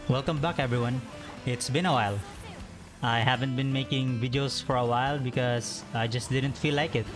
Welcome back everyone. It's been a while. I haven't been making videos for a while because I just didn't feel like it.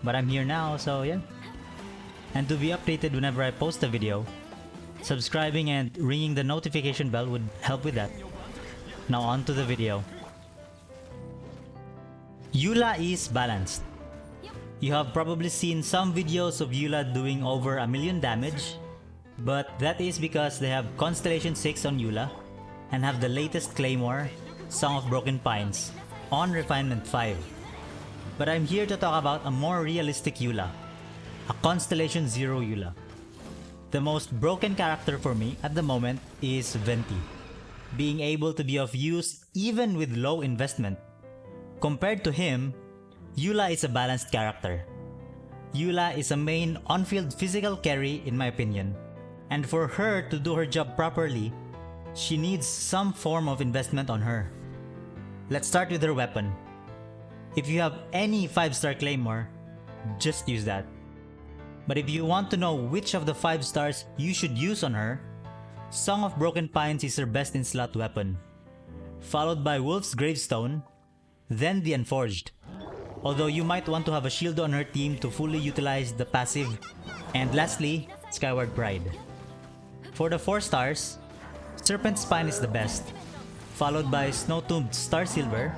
But I'm here now, so yeah. And to be updated whenever I post a video, subscribing and ringing the notification bell would help with that. Now on to the video. Eula is balanced. You have probably seen some videos of Eula doing over 1,000,000 damage, but that is because they have Constellation 6 on Eula and have the latest Claymore, Song of Broken Pines, on Refinement 5. But I'm here to talk about a more realistic Eula, a Constellation 0 Eula. The most broken character for me at the moment is Venti, being able to be of use even with low investment. Compared to him, Eula is a balanced character. Eula is a main on-field physical carry in my opinion, and for her to do her job properly, she needs some form of investment on her. Let's start with her weapon. If you have any 5-star Claymore, just use that. But if you want to know which of the 5 stars you should use on her, Song of Broken Pines is her best in slot weapon, followed by Wolf's Gravestone, then the Unforged. Although you might want to have a shield on her team to fully utilize the passive, and lastly, Skyward Pride. For the 4 stars, Serpent Spine is the best, followed by Snow-Tombed Star Silver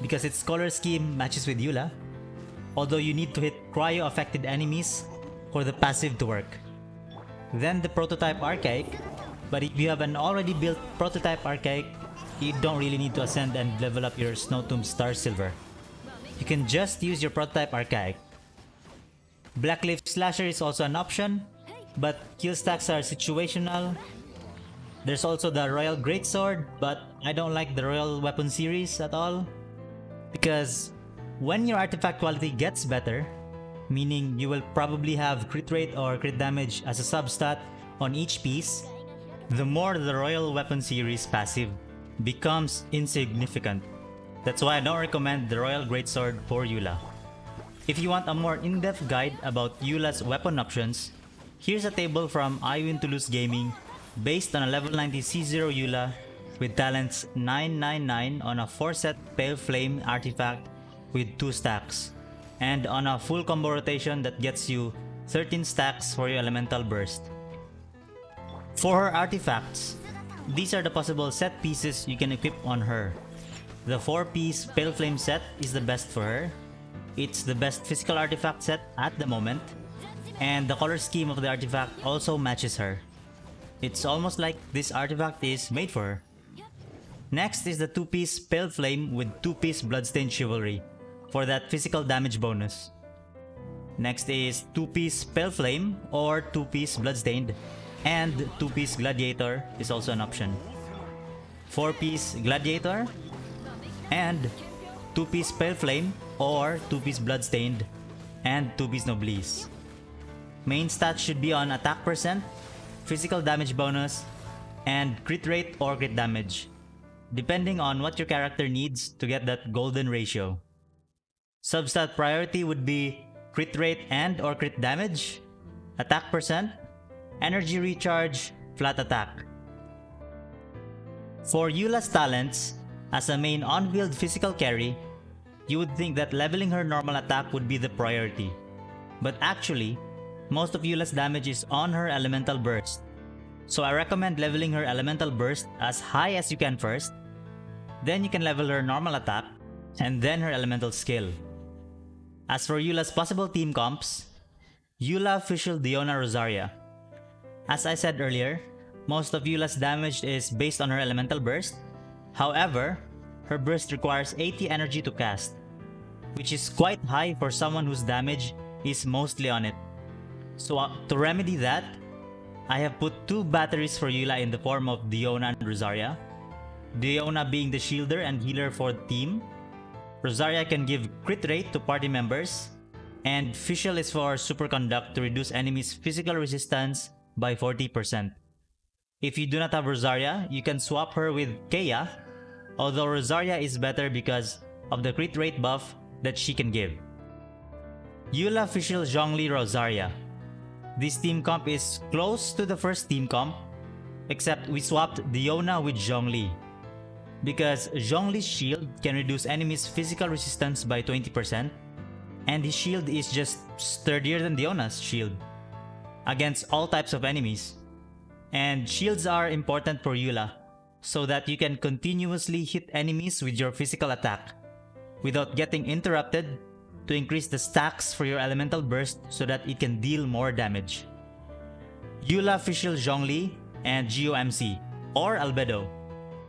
because its color scheme matches with Eula, although you need to hit cryo-affected enemies for the passive to work. Then the Prototype Archaic, but if you have an already built Prototype Archaic, you don't really need to ascend and level up your Snow-Tombed Star Silver. You can just use your Prototype Archaic. Blackleaf Slasher is also an option, but kill stacks are situational. There's also the Royal Greatsword, but I don't like the Royal Weapon series at all. Because when your artifact quality gets better, meaning you will probably have crit rate or crit damage as a substat on each piece, the more the Royal Weapon series passive becomes insignificant. That's why I don't recommend the Royal Greatsword for Eula. If you want a more in-depth guide about Eula's weapon options, here's a table from I Win to Lose Gaming based on a level 90 C0 Eula with talents 999 on a 4-set Pale Flame artifact with 2 stacks, and on a full combo rotation that gets you 13 stacks for your Elemental Burst. For her artifacts, these are the possible set pieces you can equip on her. The 4-piece Pale Flame set is the best for her. It's the best physical artifact set at the moment, and the color scheme of the artifact also matches her. It's almost like this artifact is made for her. Next is the 2-piece Pale Flame with 2-piece Bloodstained Chivalry for that physical damage bonus. Next is 2-piece Pale Flame or 2-piece Bloodstained, and 2-piece Gladiator is also an option. 4-piece Gladiator and 2-piece Pale Flame or 2-piece Bloodstained and 2-piece Noblesse. Main stats should be on attack percent, physical damage bonus, and crit rate or crit damage, depending on what your character needs to get that golden ratio. Substat priority would be crit rate and or crit damage, attack percent, energy recharge, flat attack. For Eula's talents, as a main on-field physical carry, you would think that leveling her normal attack would be the priority. But actually, most of Eula's damage is on her Elemental Burst. So I recommend leveling her Elemental Burst as high as you can first, then you can level her normal attack, and then her Elemental skill. As for Eula's possible team comps, Eula Official Diona Rosaria. As I said earlier, most of Eula's damage is based on her Elemental Burst. However, her burst requires 80 energy to cast, which is quite high for someone whose damage is mostly on it. So to remedy that, I have put 2 batteries for Eula in the form of Diona and Rosaria. Diona being the shielder and healer for the team. Rosaria can give crit rate to party members, and Fischl is for Superconduct to reduce enemies' physical resistance by 40%. If you do not have Rosaria, you can swap her with Keia, although Rosaria is better because of the crit rate buff that she can give. Eula Official Zhongli Rosaria. This team comp is close to the first team comp, Except we swapped Diona with Zhongli. Because Zhongli's shield can reduce enemies' physical resistance by 20%, and his shield is just sturdier than Diona's shield against all types of enemies. And shields are important for Eula, so that you can continuously hit enemies with your physical attack without getting interrupted, to increase the stacks for your elemental burst so that it can deal more damage. Eula Official Zhongli and GeoMC, or Albedo.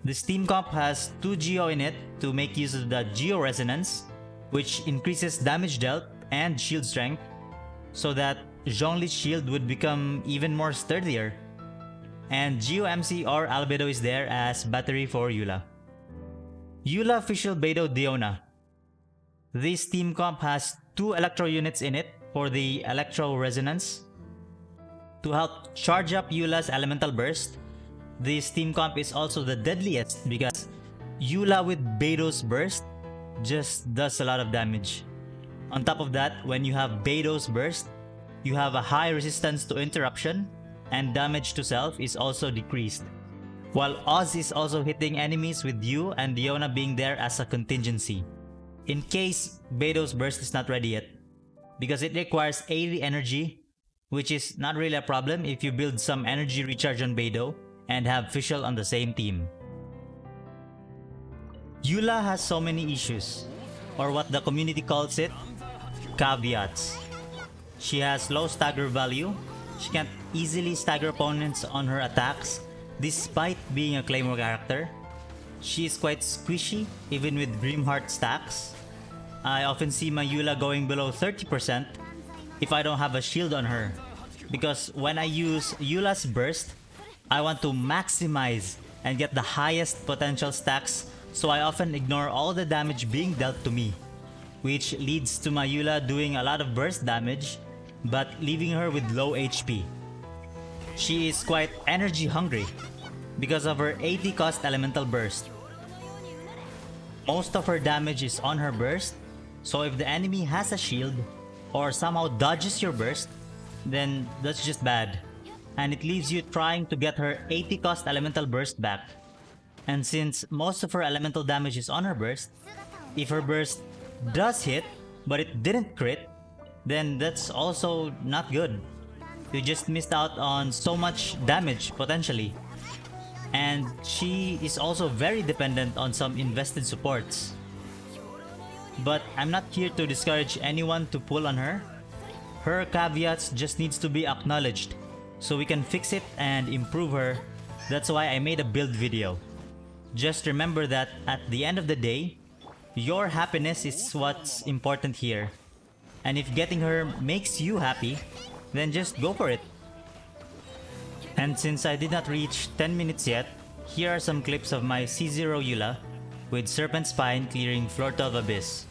This team comp has 2 Geo in it to make use of the Geo Resonance, which increases damage dealt and shield strength, so that Zhongli's shield would become even more sturdier. And GeoMC or Albedo is there as battery for Eula. Eula Official Beidou Diona. This team comp has 2 Electro units in it for the Electro Resonance. To help charge up Eula's elemental burst, this team comp is also the deadliest because Eula with Beidou's burst just does a lot of damage. On top of that, when you have Beidou's burst, you have a high resistance to interruption, and damage to self is also decreased. While Oz is also hitting enemies with you and Diona being there as a contingency, in case Beidou's burst is not ready yet, because it requires 80 energy, which is not really a problem if you build some energy recharge on Beidou and have Fischl on the same team. Eula has so many issues, or what the community calls it, caveats. She has low stagger value, she can't easily stagger opponents on her attacks despite being a Claymore character. She is quite squishy even with Grimheart stacks. I often see my Eula going below 30% if I don't have a shield on her, because when I use Eula's burst, I want to maximize and get the highest potential stacks, so I often ignore all the damage being dealt to me, which leads to my Eula doing a lot of burst damage but leaving her with low HP. She is quite energy hungry because of her 80 cost elemental burst. Most of her damage is on her burst, so if the enemy has a shield or somehow dodges your burst, then that's just bad, and it leaves you trying to get her 80 cost elemental burst back. And since most of her elemental damage is on her burst, if her burst does hit but it didn't crit, then that's also not good. You just missed out on so much damage potentially. And she is also very dependent on some invested supports. But I'm not here to discourage anyone to pull on her. Her caveats just needs to be acknowledged so we can fix it and improve her. That's why I made a build video. Just remember that at the end of the day, your happiness is what's important here. And if getting her makes you happy, then just go for it. And since I did not reach 10 minutes yet, here are some clips of my C0 Eula with Serpent Spine clearing Floor 12 Abyss.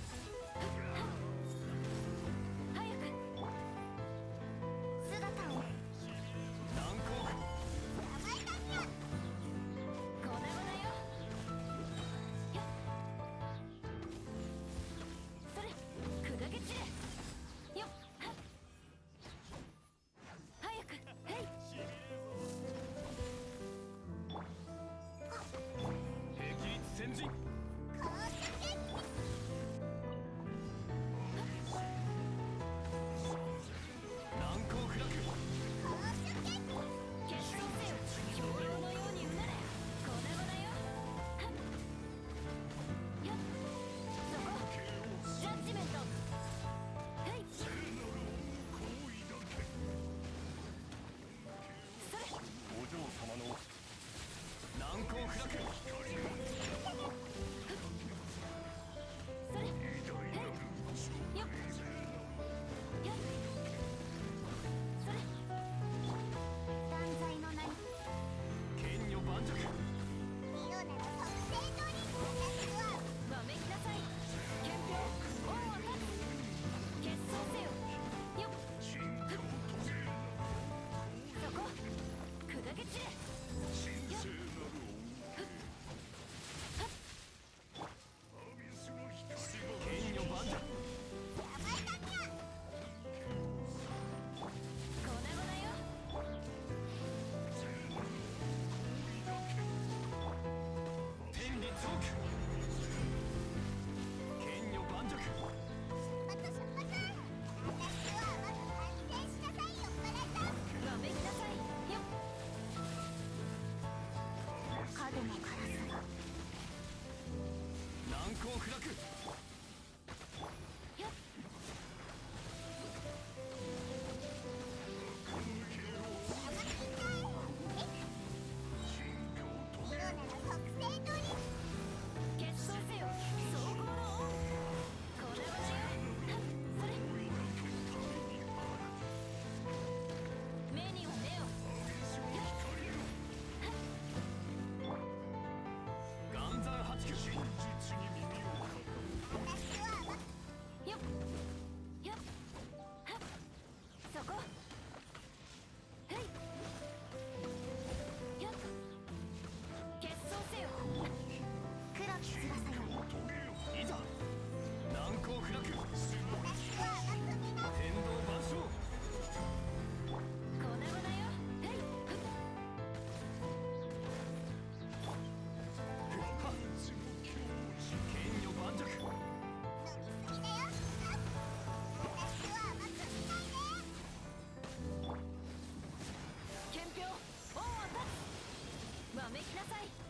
わめきなさい。